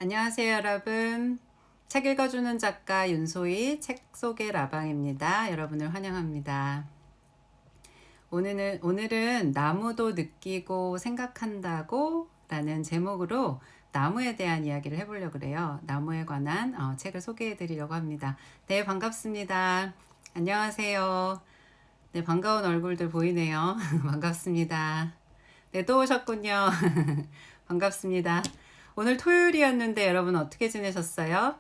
안녕하세요, 여러분. 책 읽어주는 작가 윤소희 책 속의 라방입니다. 여러분을 환영합니다. 오늘은 나무도 느끼고 생각한다고 라는 제목으로 나무에 대한 이야기를 해보려고 그래요. 나무에 관한 책을 소개해 드리려고 합니다. 네, 반갑습니다. 안녕하세요. 네, 반가운 얼굴들 보이네요. 반갑습니다. 네, 또 오셨군요. 반갑습니다. 오늘 토요일이었는데 여러분 어떻게 지내셨어요?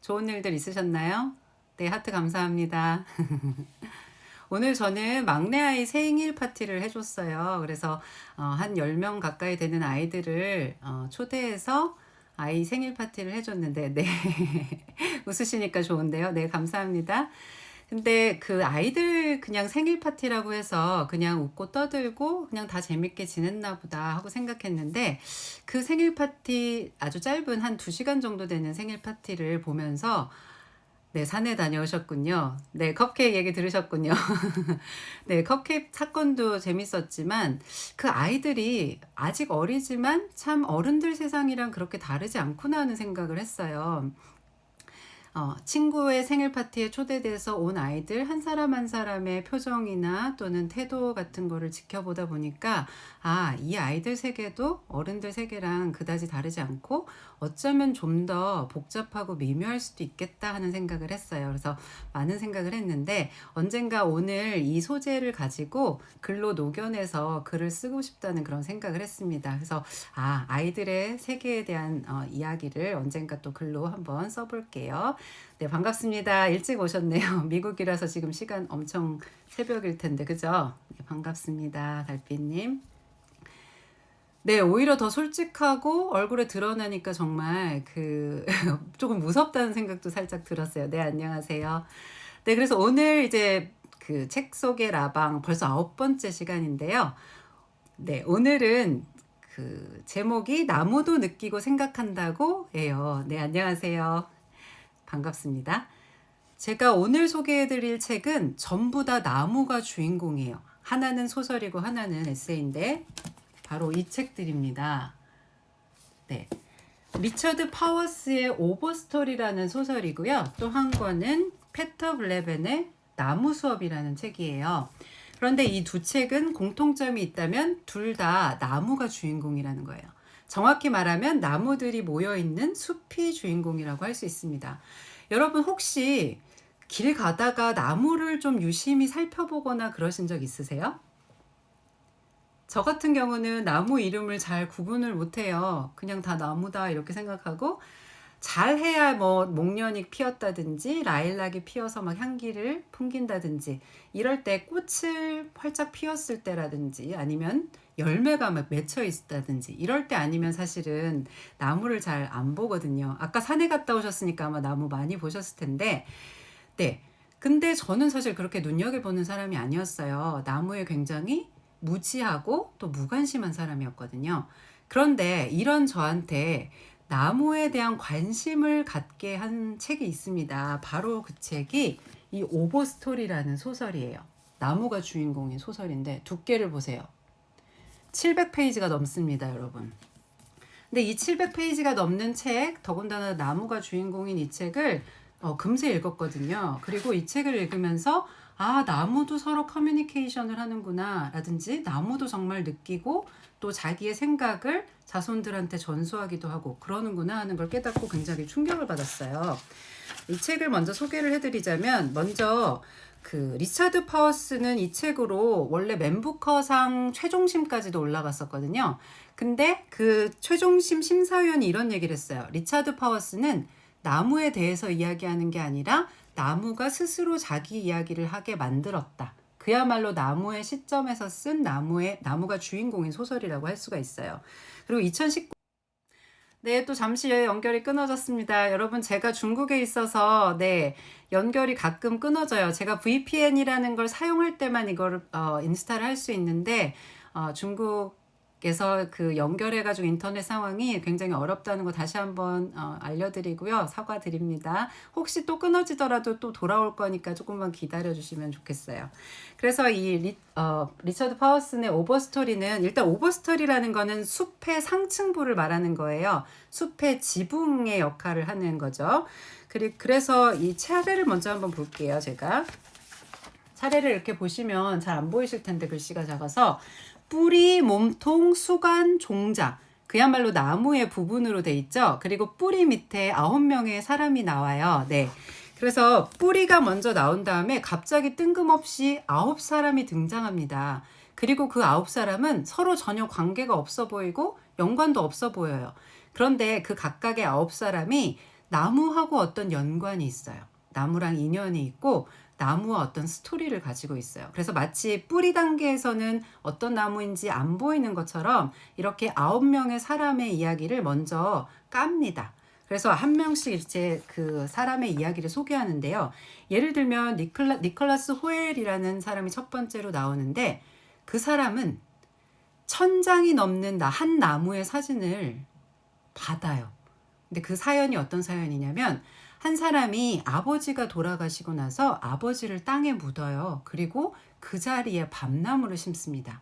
좋은 일들 있으셨나요? 네, 하트 감사합니다. 오늘 저는 막내 아이 생일 파티를 해줬어요. 그래서 한 10명 가까이 되는 아이들을 초대해서 아이 생일 파티를 해줬는데, 네. 웃으시니까 좋은데요. 네, 감사합니다. 근데 그 아이들 그냥 생일 파티라고 해서 그냥 웃고 떠들고 그냥 다 재밌게 지냈나 보다 하고 생각했는데 그 생일 파티 아주 짧은 한 2시간 정도 되는 생일 파티를 보면서 네, 산에 다녀오셨군요. 네, 컵케이크 얘기 들으셨군요. 네, 컵케이크 사건도 재밌었지만 그 아이들이 아직 어리지만 참 어른들 세상이랑 그렇게 다르지 않구나 하는 생각을 했어요. 친구의 생일 파티에 초대돼서 온 아이들 한 사람 한 사람의 표정이나 또는 태도 같은 거를 지켜보다 보니까 이 아이들 세계도 어른들 세계랑 그다지 다르지 않고 어쩌면 좀 더 복잡하고 미묘할 수도 있겠다 하는 생각을 했어요. 그래서 많은 생각을 했는데 언젠가 오늘 이 소재를 가지고 글로 녹여내서 글을 쓰고 싶다는 그런 생각을 했습니다. 그래서 아이들의 세계에 대한 이야기를 언젠가 또 글로 한번 써볼게요. 네, 반갑습니다. 일찍 오셨네요. 미국이라서 지금 시간 엄청 새벽일 텐데, 그죠? 네, 반갑습니다. 달빛님. 네, 오히려 더 솔직하고 얼굴에 드러나니까 정말 조금 무섭다는 생각도 살짝 들었어요. 네, 안녕하세요. 네, 그래서 오늘 이제 그 책 속의 라방 벌써 9번째 시간인데요. 네, 오늘은 그 제목이 나무도 느끼고 생각한다고 예요. 네, 안녕하세요. 반갑습니다. 제가 오늘 소개해드릴 책은 전부 다 나무가 주인공이에요. 하나는 소설이고 하나는 에세이인데 바로 이 책들입니다. 네, 리처드 파워스의 오버스토리라는 소설이고요. 또 한 권은 페터 블레벤의 나무 수업이라는 책이에요. 그런데 이 두 책은 공통점이 있다면 둘 다 나무가 주인공이라는 거예요. 정확히 말하면 나무들이 모여있는 숲이 주인공이라고 할 수 있습니다. 여러분 혹시 길 가다가 나무를 좀 유심히 살펴보거나 그러신 적 있으세요? 저 같은 경우는 나무 이름을 잘 구분을 못해요. 그냥 다 나무다 이렇게 생각하고 잘해야 뭐 목련이 피었다든지 라일락이 피어서 막 향기를 풍긴다든지 이럴 때 꽃을 활짝 피웠을 때라든지 아니면 열매가 막 맺혀 있다든지 이럴 때 아니면 사실은 나무를 잘 안 보거든요. 아까 산에 갔다 오셨으니까 아마 나무 많이 보셨을 텐데 네. 근데 저는 사실 그렇게 눈여겨보는 사람이 아니었어요. 나무에 굉장히 무지하고 또 무관심한 사람이었거든요. 그런데 이런 저한테 나무에 대한 관심을 갖게 한 책이 있습니다. 바로 그 책이 이 오버스토리라는 소설이에요. 나무가 주인공인 소설인데 두께를 보세요. 700페이지가 넘습니다, 여러분. 근데 이 700페이지가 넘는 책, 더군다나 나무가 주인공인 이 책을 금세 읽었거든요. 그리고 이 책을 읽으면서 나무도 서로 커뮤니케이션을 하는구나 라든지 나무도 정말 느끼고 또 자기의 생각을 자손들한테 전수하기도 하고 그러는구나 하는 걸 깨닫고 굉장히 충격을 받았어요. 이 책을 먼저 소개를 해드리자면 먼저 그 리차드 파워스는 이 책으로 원래 맨부커상 최종심까지도 올라갔었거든요. 근데 그 최종심 심사위원이 이런 얘기를 했어요. 리차드 파워스는 나무에 대해서 이야기하는 게 아니라 나무가 스스로 자기 이야기를 하게 만들었다. 그야말로 나무의 시점에서 쓴 나무가 주인공인 소설이라고 할 수가 있어요. 그리고 2019 네, 또 잠시 연결이 끊어졌습니다. 여러분, 제가 중국에 있어서, 네, 연결이 가끔 끊어져요. 제가 VPN이라는 걸 사용할 때만 이걸, 인스탈을 할 수 있는데, 중국에 그래서 그 연결해가지고 인터넷 상황이 굉장히 어렵다는 거 다시 한번 알려드리고요. 사과드립니다. 혹시 또 끊어지더라도 또 돌아올 거니까 조금만 기다려 주시면 좋겠어요. 그래서 이 리처드 파워슨의 오버스토리는, 일단 오버스토리라는 거는 숲의 상층부를 말하는 거예요. 숲의 지붕의 역할을 하는 거죠. 그래서 이 차례를 먼저 한번 볼게요. 제가 차례를 이렇게 보시면 잘 안 보이실 텐데 글씨가 작아서, 뿌리, 몸통, 수관, 종자, 그야말로 나무의 부분으로 돼 있죠. 그리고 뿌리 밑에 9명의 사람이 나와요. 네. 그래서 뿌리가 먼저 나온 다음에 갑자기 뜬금없이 9사람이 등장합니다. 그리고 그 9사람은 서로 전혀 관계가 없어 보이고 연관도 없어 보여요. 그런데 그 각각의 9사람이 나무하고 어떤 연관이 있어요. 나무랑 인연이 있고 나무와 어떤 스토리를 가지고 있어요. 그래서 마치 뿌리 단계에서는 어떤 나무인지 안 보이는 것처럼 이렇게 9명의 사람의 이야기를 먼저 깝니다. 그래서 한 명씩 이제 그 사람의 이야기를 소개하는데요. 예를 들면 니콜라스 호엘이라는 사람이 첫 번째로 나오는데, 그 사람은 1000장이 넘는 한 나무의 사진을 받아요. 근데 그 사연이 어떤 사연이냐면, 한 사람이 아버지가 돌아가시고 나서 아버지를 땅에 묻어요. 그리고 그 자리에 밤나무를 심습니다.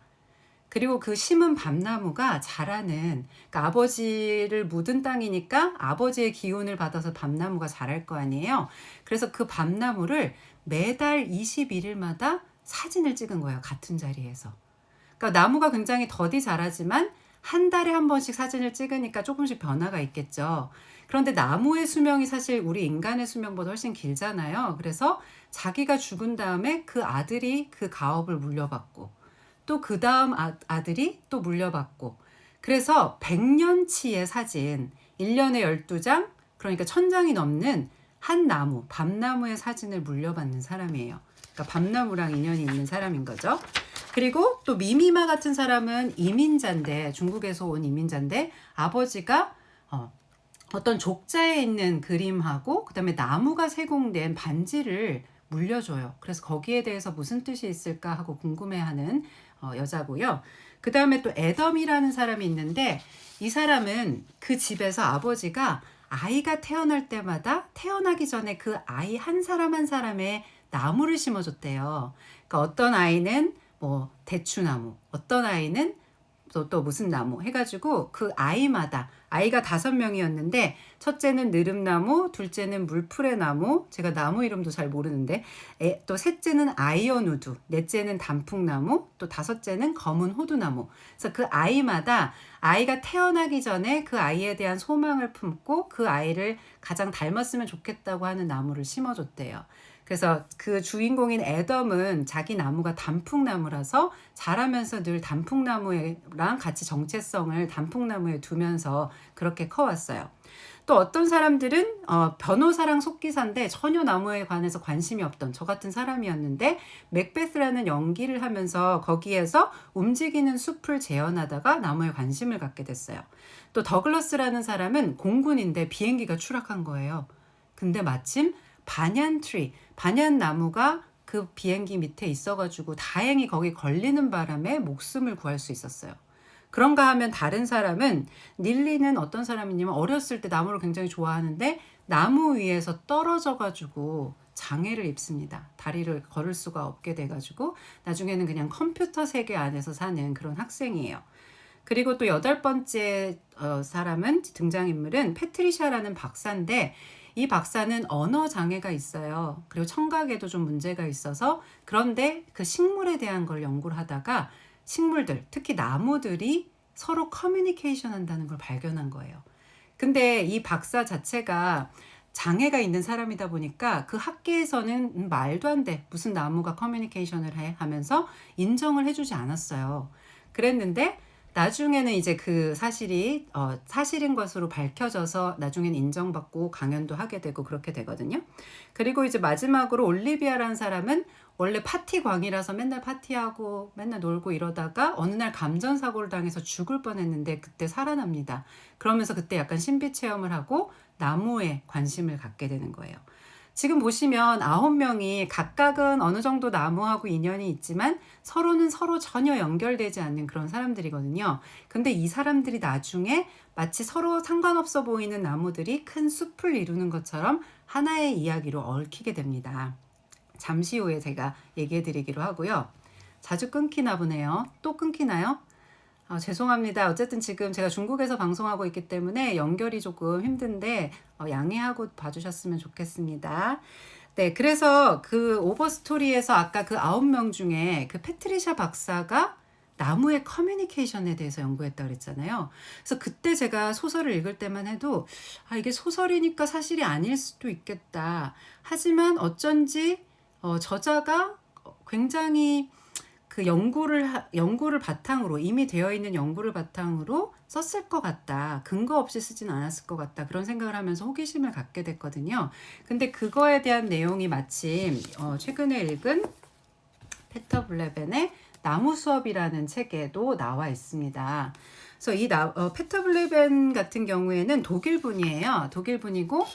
그리고 그 심은 밤나무가 자라는, 그러니까 아버지를 묻은 땅이니까 아버지의 기운을 받아서 밤나무가 자랄 거 아니에요. 그래서 그 밤나무를 매달 21일마다 사진을 찍은 거예요. 같은 자리에서. 그러니까 나무가 굉장히 더디 자라지만 한 달에 한 번씩 사진을 찍으니까 조금씩 변화가 있겠죠. 그런데 나무의 수명이 사실 우리 인간의 수명보다 훨씬 길잖아요. 그래서 자기가 죽은 다음에 그 아들이 그 가업을 물려받고, 또 그 다음 아들이 또 물려받고, 그래서 100년치의 사진, 1년에 12장, 그러니까 1000장이 넘는 한 나무, 밤나무의 사진을 물려받는 사람이에요. 그러니까 밤나무랑 인연이 있는 사람인 거죠. 그리고 또 미미마 같은 사람은 이민자인데, 중국에서 온 이민자인데, 아버지가 어떤 족자에 있는 그림하고 그다음에 나무가 세공된 반지를 물려줘요. 그래서 거기에 대해서 무슨 뜻이 있을까 하고 궁금해하는 여자고요. 그 다음에 또 애덤이라는 사람이 있는데, 이 사람은 그 집에서 아버지가 아이가 태어날 때마다 태어나기 전에 그 아이 한 사람 한 사람의 나무를 심어줬대요. 그러니까 어떤 아이는 뭐 대추나무, 어떤 아이는 또 무슨 나무 해가지고 그 아이마다, 아이가 5명이었는데 첫째는 느릅나무, 둘째는 물풀의 나무, 제가 나무 이름도 잘 모르는데, 또 셋째는 아이언우드, 넷째는 단풍나무, 또 다섯째는 검은 호두나무. 그래서 그 아이마다 아이가 태어나기 전에 그 아이에 대한 소망을 품고 그 아이를 가장 닮았으면 좋겠다고 하는 나무를 심어줬대요. 그래서 그 주인공인 애덤은 자기 나무가 단풍나무라서 자라면서 늘 단풍나무랑 같이 정체성을 단풍나무에 두면서 그렇게 커왔어요. 또 어떤 사람들은 변호사랑 속기사인데 전혀 나무에 관해서 관심이 없던 저 같은 사람이었는데, 맥베스라는 연기를 하면서 거기에서 움직이는 숲을 재현하다가 나무에 관심을 갖게 됐어요. 또 더글러스라는 사람은 공군인데 비행기가 추락한 거예요. 근데 마침 반얀나무가 그 비행기 밑에 있어가지고 다행히 거기 걸리는 바람에 목숨을 구할 수 있었어요. 그런가 하면 다른 사람은, 닐리는 어떤 사람이냐면 어렸을 때 나무를 굉장히 좋아하는데 나무 위에서 떨어져가지고 장애를 입습니다. 다리를 걸을 수가 없게 돼가지고 나중에는 그냥 컴퓨터 세계 안에서 사는 그런 학생이에요. 그리고 또 8번째 사람은, 등장인물은 패트리샤라는 박사인데, 이 박사는 언어 장애가 있어요. 그리고 청각에도 좀 문제가 있어서, 그런데 그 식물에 대한 걸 연구를 하다가 식물들, 특히 나무들이 서로 커뮤니케이션 한다는 걸 발견한 거예요. 근데 이 박사 자체가 장애가 있는 사람이다 보니까 그 학계에서는 말도 안 돼, 무슨 나무가 커뮤니케이션을 해 하면서 인정을 해주지 않았어요. 그랬는데 나중에는 이제 그 사실이 사실인 것으로 밝혀져서 나중엔 인정받고 강연도 하게 되고 그렇게 되거든요. 그리고 이제 마지막으로 올리비아라는 사람은 원래 파티광이라서 맨날 파티하고 맨날 놀고 이러다가 어느 날 감전사고를 당해서 죽을 뻔했는데 그때 살아납니다. 그러면서 그때 약간 신비 체험을 하고 나무에 관심을 갖게 되는 거예요. 지금 보시면 9명이 각각은 어느 정도 나무하고 인연이 있지만 서로는 서로 전혀 연결되지 않는 그런 사람들이거든요. 근데 이 사람들이 나중에 마치 서로 상관없어 보이는 나무들이 큰 숲을 이루는 것처럼 하나의 이야기로 얽히게 됩니다. 잠시 후에 제가 얘기해 드리기로 하고요. 자주 끊기나 보네요. 또 끊기나요? 죄송합니다. 어쨌든 지금 제가 중국에서 방송하고 있기 때문에 연결이 조금 힘든데 양해하고 봐주셨으면 좋겠습니다. 네, 그래서 그 오버스토리에서 아까 그 9명 중에 그 패트리샤 박사가 나무의 커뮤니케이션에 대해서 연구했다 그랬잖아요. 그래서 그때 제가 소설을 읽을 때만 해도 이게 소설이니까 사실이 아닐 수도 있겠다. 하지만 어쩐지 저자가 굉장히 그 연구를 바탕으로 이미 되어 있는 연구를 바탕으로 썼을 것 같다. 근거 없이 쓰진 않았을 것 같다. 그런 생각을 하면서 호기심을 갖게 됐거든요. 근데 그거에 대한 내용이 마침 최근에 읽은 페터 블레벤의 나무 수업이라는 책에도 나와 있습니다. 그래서 이 페터 블레벤 같은 경우에는 독일 분이에요. 독일 분이고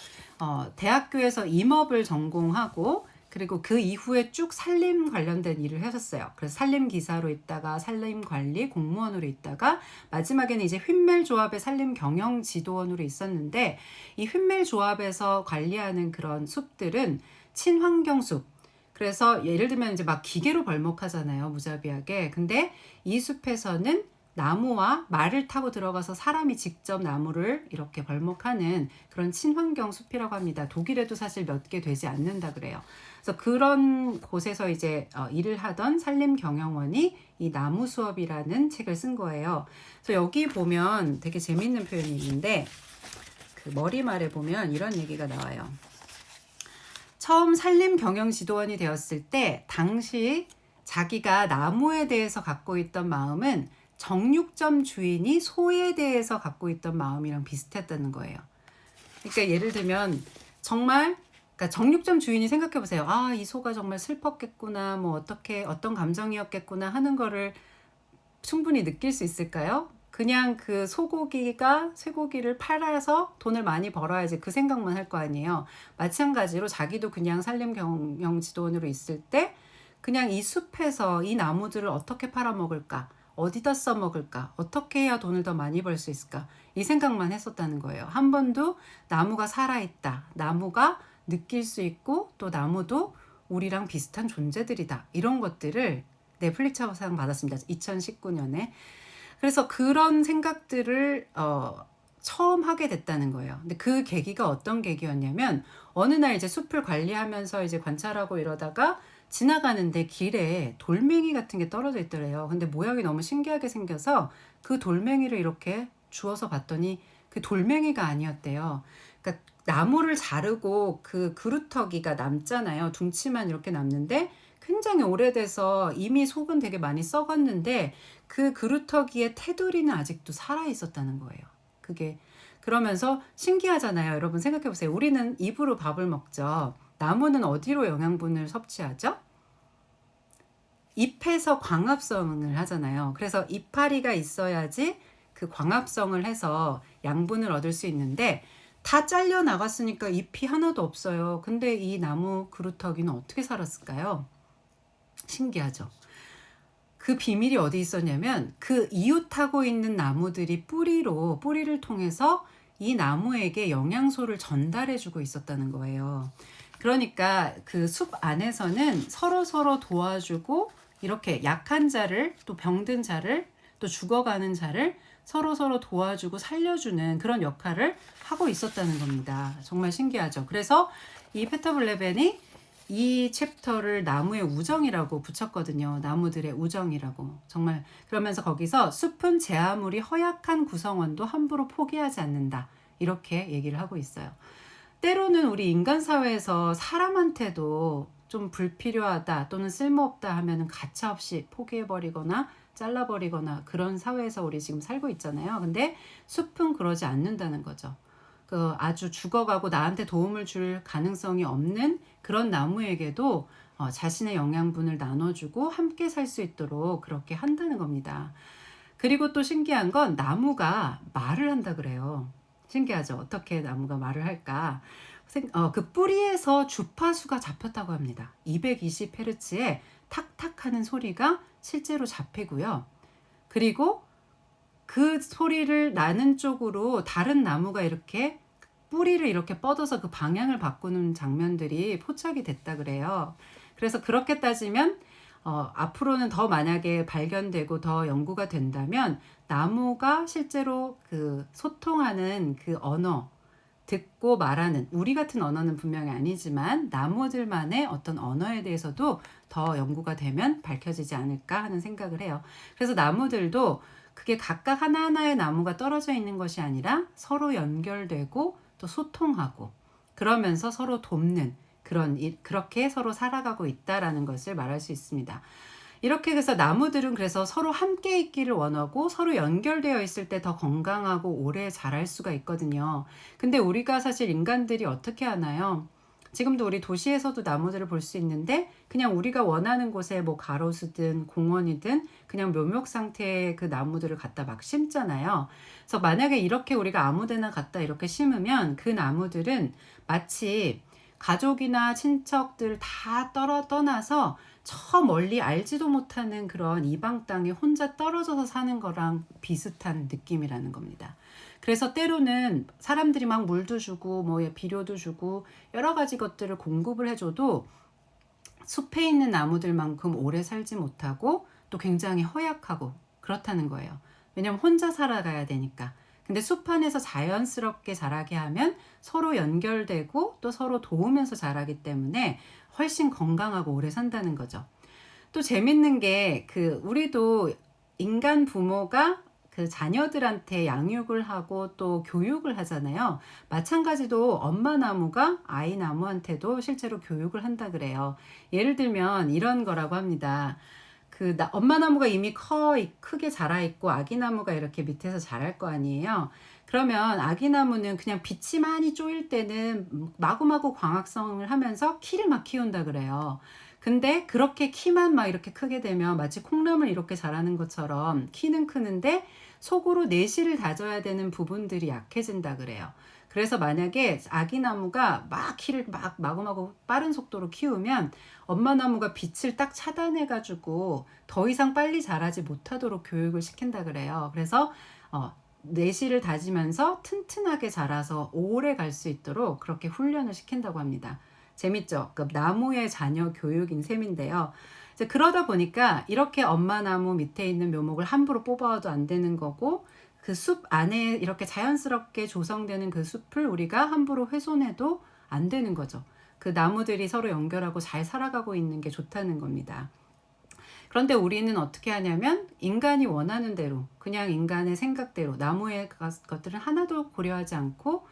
대학교에서 임업을 전공하고 그리고 그 이후에 쭉 산림 관련된 일을 하셨어요. 그래서 산림 기사로 있다가 산림 관리 공무원으로 있다가 마지막에는 이제 휜멜 조합의 산림 경영 지도원으로 있었는데 이 휜멜 조합에서 관리하는 그런 숲들은 친환경 숲. 그래서 예를 들면 이제 막 기계로 벌목하잖아요. 무자비하게. 근데 이 숲에서는 나무와 말을 타고 들어가서 사람이 직접 나무를 이렇게 벌목하는 그런 친환경 숲이라고 합니다. 독일에도 사실 몇 개 되지 않는다 그래요. 그래서 그런 곳에서 이제 일을 하던 산림경영원이 이 나무 수업이라는 책을 쓴 거예요. 그래서 여기 보면 되게 재밌는 표현이 있는데 그 머리말에 보면 이런 얘기가 나와요. 처음 산림경영지도원이 되었을 때 당시 자기가 나무에 대해서 갖고 있던 마음은 정육점 주인이 소에 대해서 갖고 있던 마음이랑 비슷했다는 거예요. 그러니까 예를 들면 정말 그러니까 정육점 주인이 생각해 보세요. 이 소가 정말 슬펐겠구나, 뭐 어떤 감정이었겠구나 하는 거를 충분히 느낄 수 있을까요? 그냥 그 쇠고기를 팔아서 돈을 많이 벌어야지 그 생각만 할 거 아니에요. 마찬가지로 자기도 그냥 산림경영지도원으로 있을 때 그냥 이 숲에서 이 나무들을 어떻게 팔아먹을까? 어디다 써먹을까? 어떻게 해야 돈을 더 많이 벌 수 있을까? 이 생각만 했었다는 거예요. 한 번도 나무가 살아있다. 나무가 느낄 수 있고 또 나무도 우리랑 비슷한 존재들이다. 이런 것들을 넷플릭스상 받았습니다. 2019년에. 그래서 그런 생각들을 처음 하게 됐다는 거예요. 근데 그 계기가 어떤 계기였냐면 어느 날 이제 숲을 관리하면서 이제 관찰하고 이러다가 지나가는데 길에 돌멩이 같은 게 떨어져 있더래요. 근데 모양이 너무 신기하게 생겨서 그 돌멩이를 이렇게 주워서 봤더니 그 돌멩이가 아니었대요. 그러니까 나무를 자르고 그 그루터기가 남잖아요. 둥치만 이렇게 남는데 굉장히 오래돼서 이미 속은 되게 많이 썩었는데 그 그루터기의 테두리는 아직도 살아 있었다는 거예요. 그게 그러면서 신기하잖아요. 여러분 생각해 보세요. 우리는 입으로 밥을 먹죠. 나무는 어디로 영양분을 섭취하죠? 잎에서 광합성을 하잖아요. 그래서 이파리가 있어야지 그 광합성을 해서 양분을 얻을 수 있는데 다 잘려 나갔으니까 잎이 하나도 없어요. 근데 이 나무 그루터기는 어떻게 살았을까요? 신기하죠. 그 비밀이 어디 있었냐면 그 이웃하고 있는 나무들이 뿌리를 통해서 이 나무에게 영양소를 전달해주고 있었다는 거예요. 그러니까 그 숲 안에서는 서로 도와주고 이렇게 약한 자를 또 병든 자를 또 죽어가는 자를 서로 도와주고 살려주는 그런 역할을 하고 있었다는 겁니다. 정말 신기하죠. 그래서 이 페터 블레벤이 이 챕터를 나무의 우정이라고 붙였거든요. 나무들의 우정이라고. 정말 그러면서 거기서 숲은 제 아무리 허약한 구성원도 함부로 포기하지 않는다. 이렇게 얘기를 하고 있어요. 때로는 우리 인간 사회에서 사람한테도 좀 불필요하다 또는 쓸모없다 하면은 가차없이 포기해버리거나 잘라버리거나 그런 사회에서 우리 지금 살고 있잖아요. 근데 숲은 그러지 않는다는 거죠. 그 아주 죽어가고 나한테 도움을 줄 가능성이 없는 그런 나무에게도 자신의 영양분을 나눠주고 함께 살 수 있도록 그렇게 한다는 겁니다. 그리고 또 신기한 건 나무가 말을 한다 그래요. 신기하죠? 어떻게 나무가 말을 할까? 그 뿌리에서 주파수가 잡혔다고 합니다. 220Hz의 탁탁 하는 소리가 실제로 잡히고요. 그리고 그 소리를 나는 쪽으로 다른 나무가 이렇게 뿌리를 이렇게 뻗어서 그 방향을 바꾸는 장면들이 포착이 됐다 그래요. 그래서 그렇게 따지면 앞으로는 더 만약에 발견되고 더 연구가 된다면 나무가 실제로 그 소통하는 그 언어, 듣고 말하는 우리 같은 언어는 분명히 아니지만 나무들만의 어떤 언어에 대해서도 더 연구가 되면 밝혀지지 않을까 하는 생각을 해요. 그래서 나무들도 그게 각각 하나하나의 나무가 떨어져 있는 것이 아니라 서로 연결되고 또 소통하고 그러면서 서로 돕는 그렇게 서로 살아가고 있다라는 것을 말할 수 있습니다. 이렇게 해서 나무들은 그래서 서로 함께 있기를 원하고 서로 연결되어 있을 때 더 건강하고 오래 자랄 수가 있거든요. 근데 우리가 사실 인간들이 어떻게 하나요? 지금도 우리 도시에서도 나무들을 볼 수 있는데 그냥 우리가 원하는 곳에 뭐 가로수든 공원이든 그냥 묘목 상태의 그 나무들을 갖다 막 심잖아요. 그래서 만약에 이렇게 우리가 아무 데나 갖다 이렇게 심으면 그 나무들은 마치 가족이나 친척들 다 떠나서 저 멀리 알지도 못하는 그런 이방 땅에 혼자 떨어져서 사는 거랑 비슷한 느낌이라는 겁니다. 그래서 때로는 사람들이 막 물도 주고 뭐 비료도 주고 여러 가지 것들을 공급을 해줘도 숲에 있는 나무들만큼 오래 살지 못하고 또 굉장히 허약하고 그렇다는 거예요. 왜냐면 혼자 살아가야 되니까. 근데 숲 안에서 자연스럽게 자라게 하면 서로 연결되고 또 서로 도우면서 자라기 때문에 훨씬 건강하고 오래 산다는 거죠. 또 재밌는 게 우리도 인간 부모가 그 자녀들한테 양육을 하고 또 교육을 하잖아요. 마찬가지로 엄마 나무가 아이 나무한테도 실제로 교육을 한다 그래요. 예를 들면 이런 거라고 합니다. 엄마 나무가 이미 크게 자라 있고 아기 나무가 이렇게 밑에서 자랄 거 아니에요. 그러면 아기 나무는 그냥 빛이 많이 쪼일 때는 마구마구 광합성을 하면서 키를 막 키운다 그래요. 근데 그렇게 키만 막 이렇게 크게 되면 마치 콩나물 이렇게 자라는 것처럼 키는 크는데 속으로 내실을 다져야 되는 부분들이 약해진다 그래요. 그래서 만약에 아기 나무가 막 키를 막 마구마구 빠른 속도로 키우면 엄마 나무가 빛을 딱 차단해 가지고 더 이상 빨리 자라지 못하도록 교육을 시킨다 그래요. 그래서 내실을 다지면서 튼튼하게 자라서 오래 갈 수 있도록 그렇게 훈련을 시킨다고 합니다. 재밌죠? 그 나무의 자녀 교육인 셈인데요. 이제 그러다 보니까 이렇게 엄마 나무 밑에 있는 묘목을 함부로 뽑아도 안 되는 거고 그 숲 안에 이렇게 자연스럽게 조성되는 그 숲을 우리가 함부로 훼손해도 안 되는 거죠. 그 나무들이 서로 연결하고 잘 살아가고 있는 게 좋다는 겁니다. 그런데 우리는 어떻게 하냐면 인간이 원하는 대로 그냥 인간의 생각대로 나무의 것들은 하나도 고려하지 않고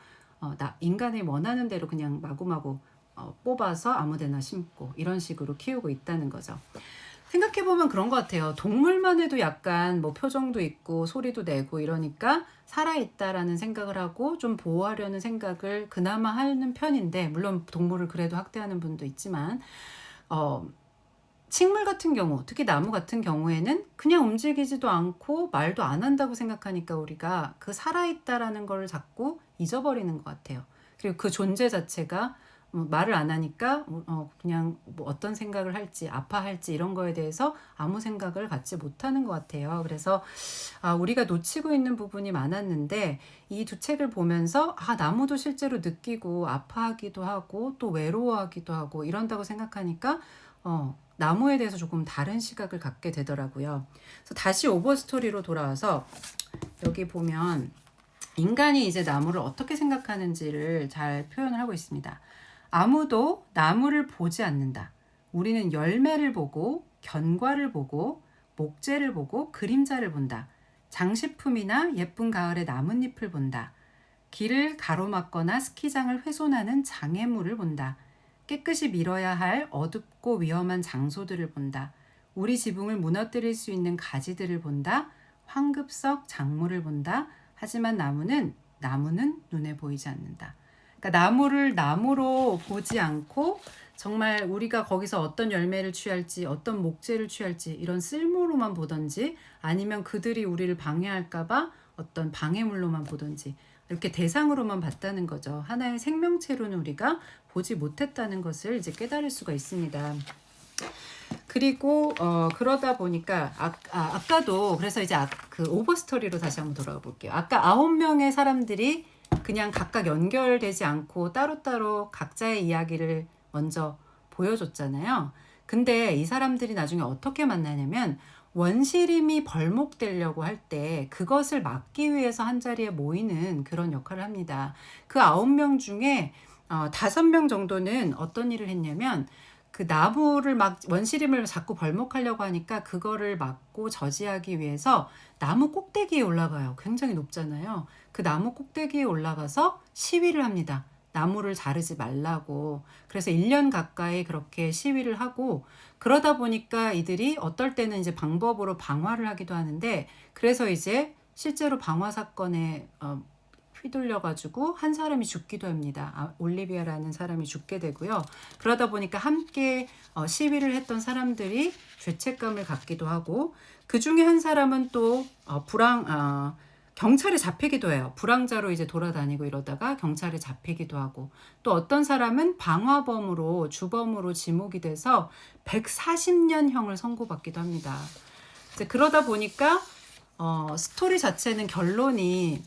인간이 원하는 대로 그냥 마구마구 뽑아서 아무데나 심고 이런 식으로 키우고 있다는 거죠. 생각해보면 그런 것 같아요. 동물만 해도 약간 뭐 표정도 있고 소리도 내고 이러니까 살아있다라는 생각을 하고 좀 보호하려는 생각을 그나마 하는 편인데 물론 동물을 그래도 학대하는 분도 있지만 식물 같은 경우 특히 나무 같은 경우에는 그냥 움직이지도 않고 말도 안 한다고 생각하니까 우리가 그 살아있다라는 걸 자꾸 잊어버리는 것 같아요. 그리고 그 존재 자체가 말을 안 하니까 그냥 뭐 어떤 생각을 할지 아파할지 이런 거에 대해서 아무 생각을 갖지 못하는 것 같아요. 그래서 우리가 놓치고 있는 부분이 많았는데 이 두 책을 보면서 나무도 실제로 느끼고 아파하기도 하고 또 외로워하기도 하고 이런다고 생각하니까 나무에 대해서 조금 다른 시각을 갖게 되더라고요. 그래서 다시 오버스토리로 돌아와서 여기 보면 인간이 이제 나무를 어떻게 생각하는지를 잘 표현을 하고 있습니다. 아무도 나무를 보지 않는다. 우리는 열매를 보고 견과를 보고 목재를 보고 그림자를 본다. 장식품이나 예쁜 가을의 나뭇잎을 본다. 길을 가로막거나 스키장을 훼손하는 장애물을 본다. 깨끗이 밀어야 할 어둡고 위험한 장소들을 본다. 우리 지붕을 무너뜨릴 수 있는 가지들을 본다. 황급석 작물을 본다. 하지만 나무는 눈에 보이지 않는다. 그러니까 나무를 나무로 보지 않고 정말 우리가 거기서 어떤 열매를 취할지 어떤 목재를 취할지 이런 쓸모로만 보던지 아니면 그들이 우리를 방해할까 봐 어떤 방해물로만 보던지 이렇게 대상으로만 봤다는 거죠. 하나의 생명체로는 우리가 보지 못했다는 것을 이제 깨달을 수가 있습니다. 그리고 그러다 보니까 아까도 그래서 이제 그 오버스토리로 다시 한번 돌아가 볼게요. 아까 9명의 사람들이 그냥 각각 연결되지 않고 따로따로 각자의 이야기를 먼저 보여줬잖아요. 근데 이 사람들이 나중에 어떻게 만나냐면 원시림이 벌목되려고 할 때 그것을 막기 위해서 한자리에 모이는 그런 역할을 합니다. 그 9명 중에 5명 정도는 어떤 일을 했냐면 그 나무를 막 원시림을 자꾸 벌목하려고 하니까 그거를 막고 저지하기 위해서 나무 꼭대기에 올라가요. 굉장히 높잖아요. 그 나무 꼭대기에 올라가서 시위를 합니다. 나무를 자르지 말라고. 그래서 1년 가까이 그렇게 시위를 하고 그러다 보니까 이들이 어떨 때는 이제 방법으로 방화를 하기도 하는데 그래서 이제 실제로 방화 사건에 휘둘려가지고 한 사람이 죽기도 합니다. 올리비아라는 사람이 죽게 되고요. 그러다 보니까 함께 시위를 했던 사람들이 죄책감을 갖기도 하고 그 중에 한 사람은 또 경찰에 잡히기도 해요. 불황자로 이제 돌아다니고 이러다가 경찰에 잡히기도 하고 또 어떤 사람은 방화범으로 주범으로 지목이 돼서 140년형을 선고받기도 합니다. 이제 그러다 보니까 스토리 자체는 결론이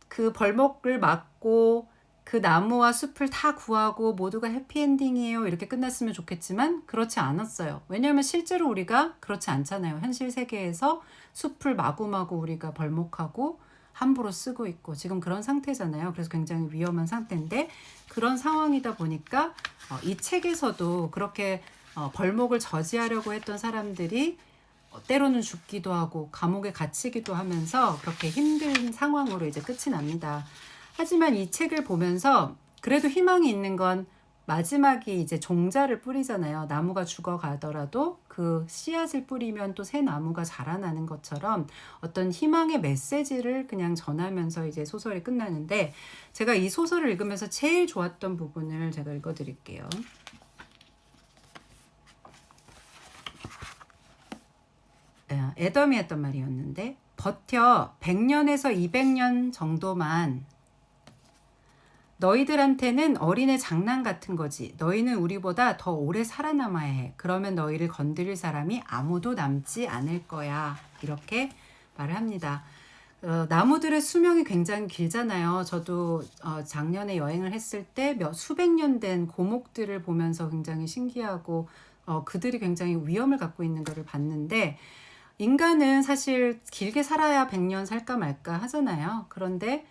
그 벌목을 막고 그 나무와 숲을 다 구하고 모두가 해피엔딩이에요 이렇게 끝났으면 좋겠지만 그렇지 않았어요. 왜냐하면 실제로 우리가 그렇지 않잖아요. 현실 세계에서 숲을 마구마구 우리가 벌목하고 함부로 쓰고 있고 지금 그런 상태잖아요. 그래서 굉장히 위험한 상태인데 그런 상황이다 보니까 이 책에서도 그렇게 벌목을 저지하려고 했던 사람들이 때로는 죽기도 하고 감옥에 갇히기도 하면서 그렇게 힘든 상황으로 이제 끝이 납니다. 하지만 이 책을 보면서 그래도 희망이 있는 건 마지막이 이제 종자를 뿌리잖아요. 나무가 죽어가더라도 그 씨앗을 뿌리면 또 새 나무가 자라나는 것처럼 어떤 희망의 메시지를 그냥 전하면서 이제 소설이 끝나는데 제가 이 소설을 읽으면서 제일 좋았던 부분을 제가 읽어드릴게요. 애덤이 했던 말이었는데 버텨 100년에서 200년 정도만 너희들한테는 어린애 장난 같은 거지. 너희는 우리보다 더 오래 살아남아야 해. 그러면 너희를 건드릴 사람이 아무도 남지 않을 거야. 이렇게 말을 합니다. 나무들의 수명이 굉장히 길잖아요. 저도 작년에 여행을 했을 때 수백 년 된 고목들을 보면서 굉장히 신기하고 그들이 굉장히 위험을 갖고 있는 것을 봤는데 인간은 사실 길게 살아야 100년 살까 말까 하잖아요. 그런데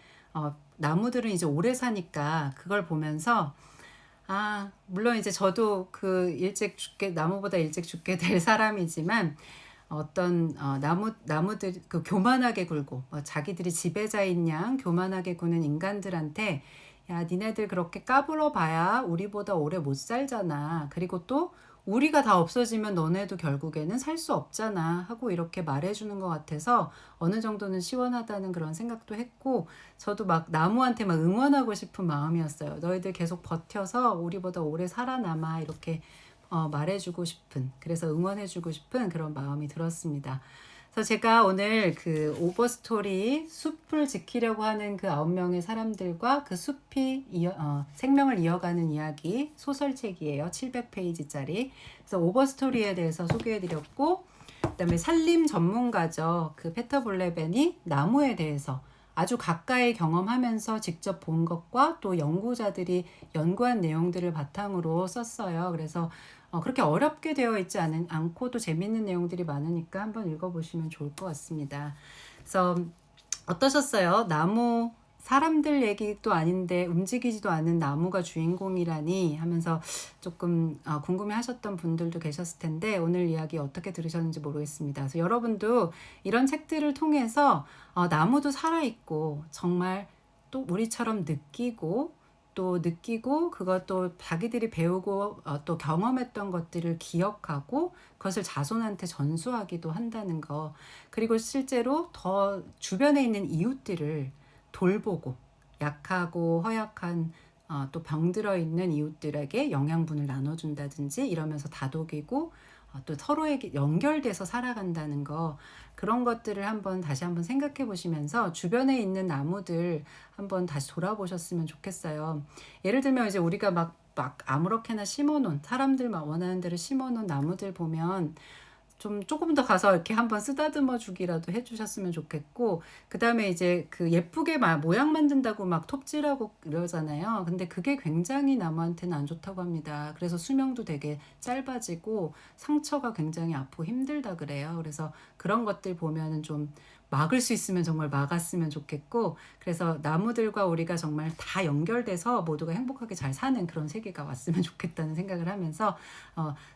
나무들은 이제 오래 사니까 그걸 보면서 물론 이제 저도 나무보다 일찍 죽게 될 사람이지만 어떤 나무들 그 교만하게 굴고 자기들이 지배자인 양 교만하게 구는 인간들한테 야 니네들 그렇게 까불어 봐야 우리보다 오래 못 살잖아. 그리고 또 우리가 다 없어지면 너네도 결국에는 살 수 없잖아 하고 이렇게 말해주는 것 같아서 어느 정도는 시원하다는 그런 생각도 했고 저도 막 나무한테 막 응원하고 싶은 마음이었어요. 너희들 계속 버텨서 우리보다 오래 살아남아 이렇게 말해주고 싶은 그래서 응원해주고 싶은 그런 마음이 들었습니다. 그래서 제가 오늘 그 오버스토리 숲을 지키려고 하는 그 9명의 사람들과 그 숲이 생명을 이어가는 이야기 소설책이에요. 700페이지짜리. 그래서 오버스토리에 대해서 소개해드렸고 그다음에 산림 전문가죠. 그 페터 볼레벤이 나무에 대해서 아주 가까이 경험하면서 직접 본 것과 또 연구자들이 연구한 내용들을 바탕으로 썼어요. 그래서 그렇게 어렵게 되어 있지 않고도 재밌는 내용들이 많으니까 한번 읽어보시면 좋을 것 같습니다. 그래서 어떠셨어요? 나무 사람들 얘기도 아닌데 움직이지도 않은 나무가 주인공이라니 하면서 조금 궁금해 하셨던 분들도 계셨을 텐데 오늘 이야기 어떻게 들으셨는지 모르겠습니다. 그래서 여러분도 이런 책들을 통해서 나무도 살아있고 정말 또 우리처럼 느끼고 그것도 자기들이 배우고 또 경험했던 것들을 기억하고 그것을 자손한테 전수하기도 한다는 거. 그리고 실제로 더 주변에 있는 이웃들을 돌보고 약하고 허약한 또 병들어 있는 이웃들에게 영양분을 나눠준다든지 이러면서 다독이고 또 서로에게 연결돼서 살아간다는 거, 그런 것들을 다시 한번 생각해 보시면서 주변에 있는 나무들 한번 다시 돌아보셨으면 좋겠어요. 예를 들면 이제 우리가 막 아무렇게나 심어 놓은, 사람들만 원하는 대로 심어 놓은 나무들 보면 좀 조금 더 가서 이렇게 한번 쓰다듬어 주기라도 해 주셨으면 좋겠고, 그다음에 이제 그 예쁘게 모양 만든다고 막 톱질하고 이러잖아요. 근데 그게 굉장히 나무한테는 안 좋다고 합니다. 그래서 수명도 되게 짧아지고 상처가 굉장히 아프고 힘들다 그래요. 그래서 그런 것들 보면은 좀 막을 수 있으면 정말 막았으면 좋겠고, 그래서 나무들과 우리가 정말 다 연결돼서 모두가 행복하게 잘 사는 그런 세계가 왔으면 좋겠다는 생각을 하면서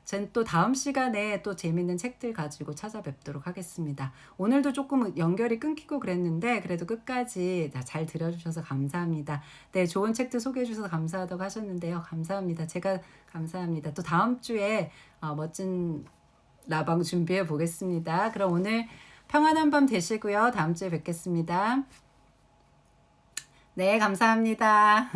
전 또 다음 시간에 또 재밌는 책들 가지고 찾아뵙도록 하겠습니다. 오늘도 조금 연결이 끊기고 그랬는데 그래도 끝까지 잘 들어주셔서 감사합니다. 네, 좋은 책들 소개해 주셔서 감사하다고 하셨는데요. 감사합니다. 제가 감사합니다. 또 다음 주에 멋진 라방 준비해 보겠습니다. 그럼 오늘 평안한 밤 되시고요. 다음 주에 뵙겠습니다. 네, 감사합니다.